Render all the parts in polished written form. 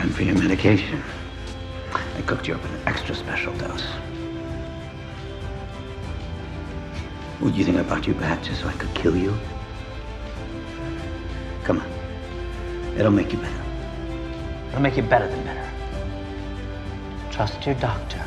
And for your medication, I cooked you up an extra special dose. What, do you think I brought you back just so I could kill you? Come on. It'll make you better. It'll make you better than better. Trust your doctor.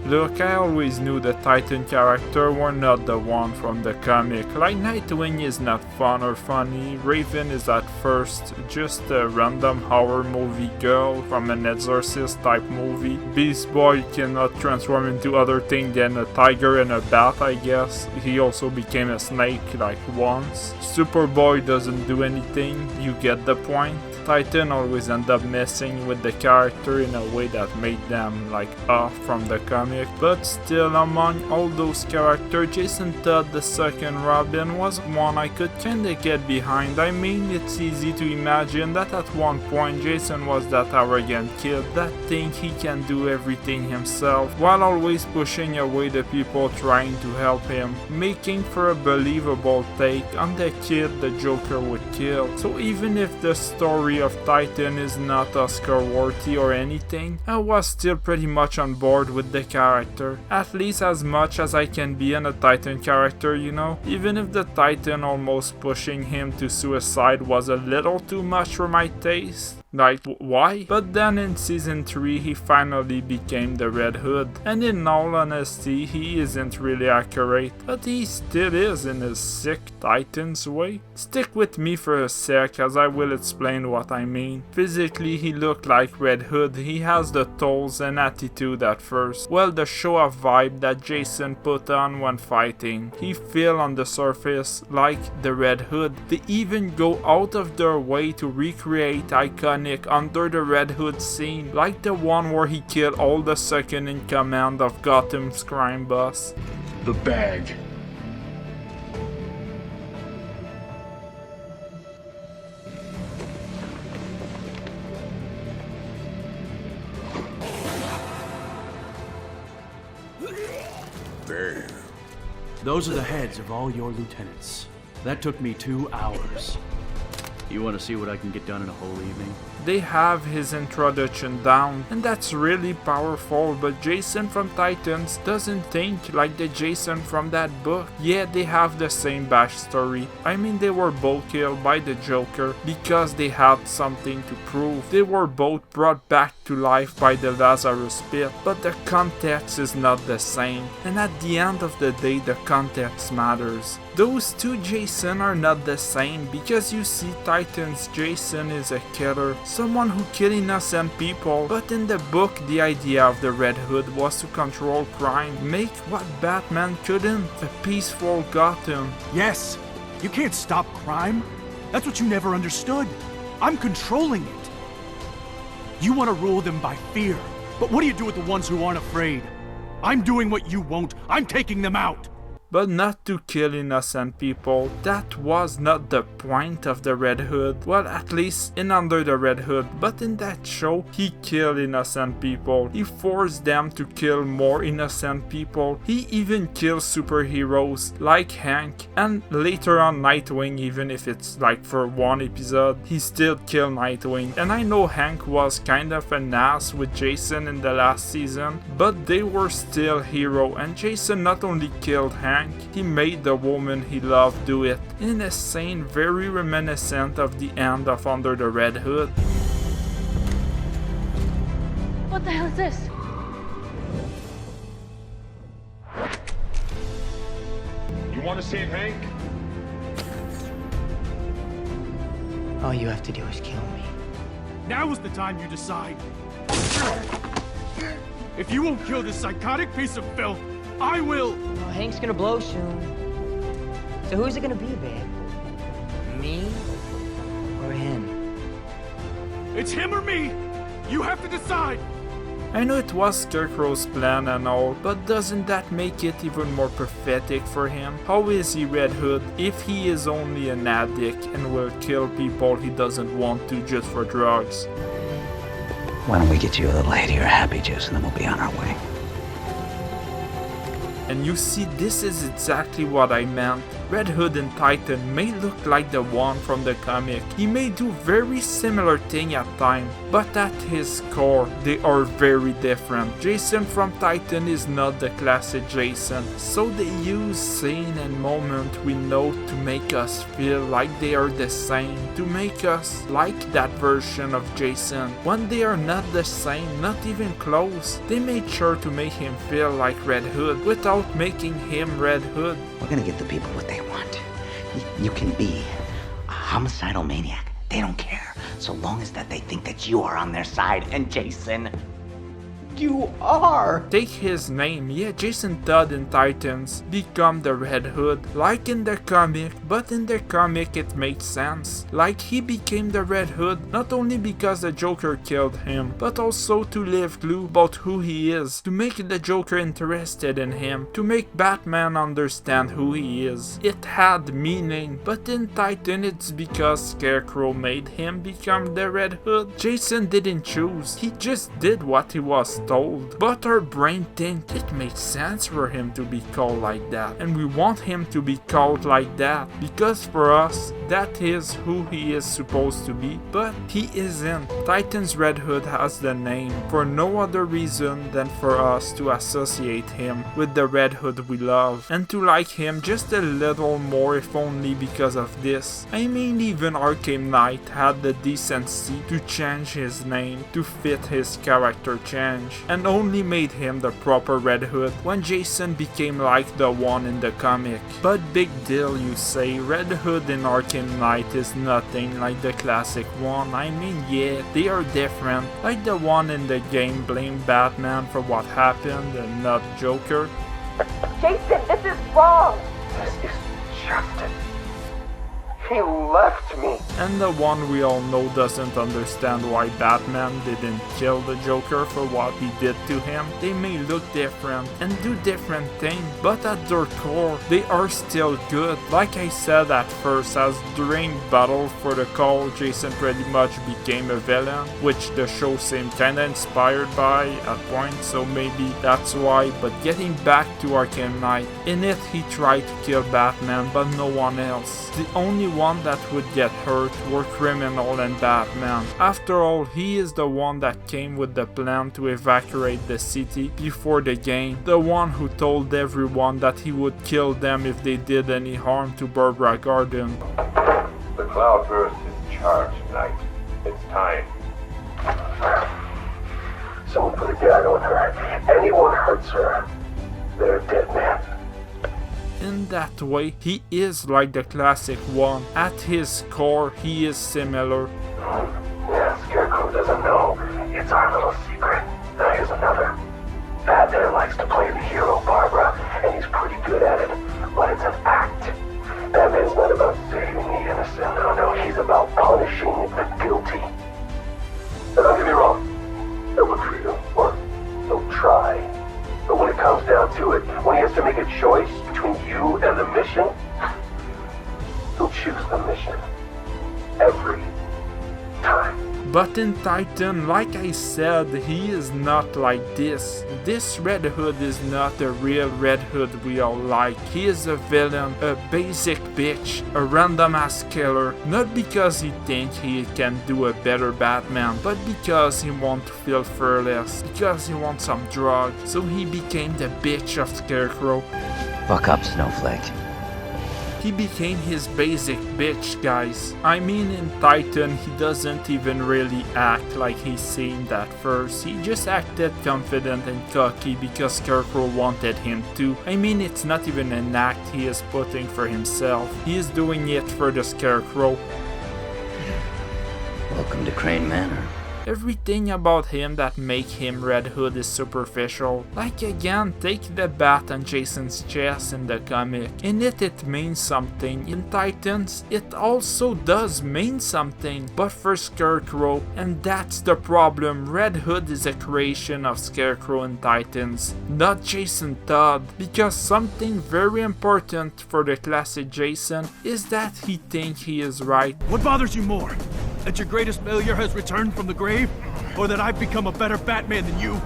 Look, I always knew the Titan character were not the one from the comic. Like, Nightwing is not fun or funny, Raven is at first just a random horror movie girl from an Exorcist type movie. Beast Boy cannot transform into other thing than a tiger and a bat, I guess. He also became a snake like once. Superboy doesn't do anything, you get the point. Titan always end up messing with the character in a way that made them like off from the comic, but still among all those characters, Jason Todd the second Robin was one I could kinda get behind. I mean, it's easy to imagine that at one point Jason was that arrogant kid that think he can do everything himself while always pushing away the people trying to help him, making for a believable take on the kid the Joker would kill. So even if the story of Titan is not Oscar worthy or anything, I was still pretty much on board with the character, at least as much as I can be on a Titan character, you know, even if the Titan almost pushing him to suicide was a little too much for my taste. Like, why? But then in season 3 he finally became the Red Hood, and in all honesty he isn't really accurate, but he still is in his sick Titan's way. Stick with me for a sec as I will explain what I mean. Physically he looked like Red Hood, he has the tools and attitude at first, well the show-off vibe that Jason put on when fighting. He feel on the surface like the Red Hood. They even go out of their way to recreate iconic under the Red Hood scene, like the one where he killed all the second in command of Gotham's crime boss. The bag. Damn. Those are the heads of all your lieutenants. That took me 2 hours. You want to see what I can get done in a whole evening? They have his introduction down, and that's really powerful, but Jason from Titans doesn't think like the Jason from that book. Yeah, they have the same backstory. I mean, they were both killed by the Joker because they had something to prove. They were both brought back to life by the Lazarus Pit, but the context is not the same, and at the end of the day, the context matters. Those two Jason are not the same because you see Titans Jason is a killer, someone who killed innocent people, but in the book the idea of the Red Hood was to control crime, make what Batman couldn't, a peaceful Gotham. Yes, you can't stop crime. That's what you never understood. I'm controlling it. You want to rule them by fear, but what do you do with the ones who aren't afraid? I'm doing what you won't. I'm taking them out. But not to kill innocent people. That was not the point of the Red Hood. Well, at least in Under the Red Hood. But in that show, he killed innocent people. He forced them to kill more innocent people. He even kills superheroes like Hank. And later on Nightwing, even if it's like for one episode, he still killed Nightwing. And I know Hank was kind of an ass with Jason in the last season, but they were still hero. And Jason not only killed Hank, he made the woman he loved do it, in a scene very reminiscent of the end of Under the Red Hood. What the hell is this? You want to save Hank? All you have to do is kill me. Now is the time you decide. If you won't kill this psychotic piece of filth, I will! Well, Hank's gonna blow soon. So who's it gonna be, babe? Me or him? It's him or me! You have to decide! I know it was Scarecrow's plan and all, but doesn't that make it even more pathetic for him? How is he Red Hood if he is only an addict and will kill people he doesn't want to just for drugs? Why don't we get you a little ahead of your happy juice and then we'll be on our way. And you see, this is exactly what I meant. Red Hood and Titan may look like the one from the comic. He may do very similar thing at times, but at his core, they are very different. Jason from Titan is not the classic Jason, so they use scene and moment we know to make us feel like they are the same, to make us like that version of Jason. When they are not the same, not even close, they made sure to make him feel like Red Hood without making him Red Hood. We're gonna give the people what they want. You can be a homicidal maniac. They don't care, so long as that they think that you are on their side. And Jason, you are. Take his name, yeah, Jason Todd in Titans become the Red Hood, like in the comic, but in the comic it makes sense. Like he became the Red Hood, not only because the Joker killed him, but also to leave clue about who he is, to make the Joker interested in him, to make Batman understand who he is. It had meaning, but in Titan it's because Scarecrow made him become the Red Hood. Jason didn't choose, he just did what he was told, but our brain thinks it makes sense for him to be called like that, and we want him to be called like that, because for us, that is who he is supposed to be, but he isn't. Titan's Red Hood has the name for no other reason than for us to associate him with the Red Hood we love, and to like him just a little more if only because of this. I mean, even Arkham Knight had the decency to change his name to fit his character change, and only made him the proper Red Hood when Jason became like the one in the comic. But big deal, you say. Red Hood in Arkham Knight is nothing like the classic one. I mean, yeah, they are different, like the one in the game blamed Batman for what happened and not Joker. Jason, this is wrong! This is justice. He left me. And the one we all know doesn't understand why Batman didn't kill the Joker for what he did to him. They may look different and do different things, but at their core, they are still good. Like I said at first, as during Battle for the Call, Jason pretty much became a villain, which the show seemed kinda inspired by at points, so maybe that's why. But getting back to Arkham Knight, in it he tried to kill Batman, but no one else. The only one that would get hurt were Criminal and Batman. After all, he is the one that came with the plan to evacuate the city before the game, the one who told everyone that he would kill them if they did any harm to Barbara Gordon. The Cloudburst is charged, Knight. It's time. Someone put a gag on her. Anyone hurts her, they're a dead man. In that way, he is like the classic one. At his core, he is similar. Yeah, Scarecrow doesn't know. It's our little secret. Now here's another. Batman likes to play the hero, Barbara, and he's pretty good at it, but it's an act. Batman's not about saving the innocent. No, he's about punishing the guilty. Now don't get me wrong. He'll look for you, or he'll try. But when it comes down to it, when he has to make a choice between you and the mission, he'll choose the mission. Every time. But in Titan, like I said, he is not like this. This Red Hood is not the real Red Hood we all like. He is a villain, a basic bitch, a random ass killer, not because he thinks he can do a better Batman, but because he wants to feel fearless, because he wants some drug, so he became the bitch of Scarecrow. Fuck up, Snowflake. He became his basic bitch, guys. I mean, in Titan, he doesn't even really act like he seemed at first. He just acted confident and cocky because Scarecrow wanted him to. I mean, it's not even an act he is putting for himself. He is doing it for the Scarecrow. Welcome to Crane Manor. Everything about him that make him Red Hood is superficial. Like again, take the bat on Jason's chest in the comic. In it means something. In Titans, it also does mean something. But for Scarecrow, and that's the problem, Red Hood is a creation of Scarecrow in Titans, not Jason Todd. Because something very important for the classic Jason is that he thinks he is right. What bothers you more? That your greatest failure has returned from the grave? Or that I've become a better Batman than you?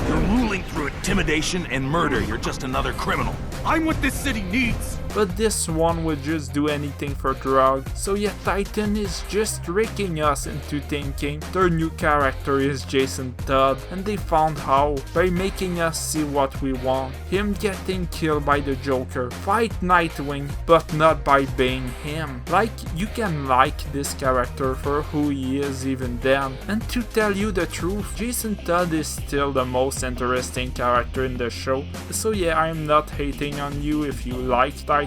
You're ruling through it intimidation and murder. You're just another criminal. I'm what this city needs. But this one would just do anything for drugs. So yeah, Titan is just tricking us into thinking their new character is Jason Todd, and they found how by making us see what we want. Him getting killed by the Joker, fight Nightwing, but not by being him. Like, you can like this character for who he is even then. And to tell you the truth, Jason Todd is still the most interesting character in the show. So yeah, I'm not hating on you if you like Titan.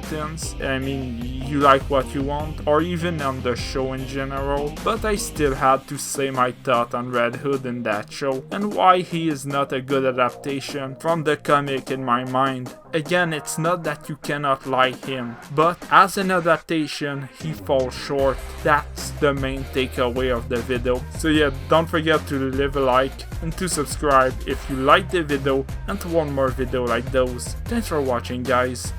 I mean, you like what you want, or even on the show in general, but I still had to say my thought on Red Hood in that show, and why he is not a good adaptation from the comic in my mind. Again, it's not that you cannot like him, but as an adaptation, he falls short. That's the main takeaway of the video. So yeah, don't forget to leave a like and to subscribe if you liked the video and to want more video like those. Thanks for watching, guys.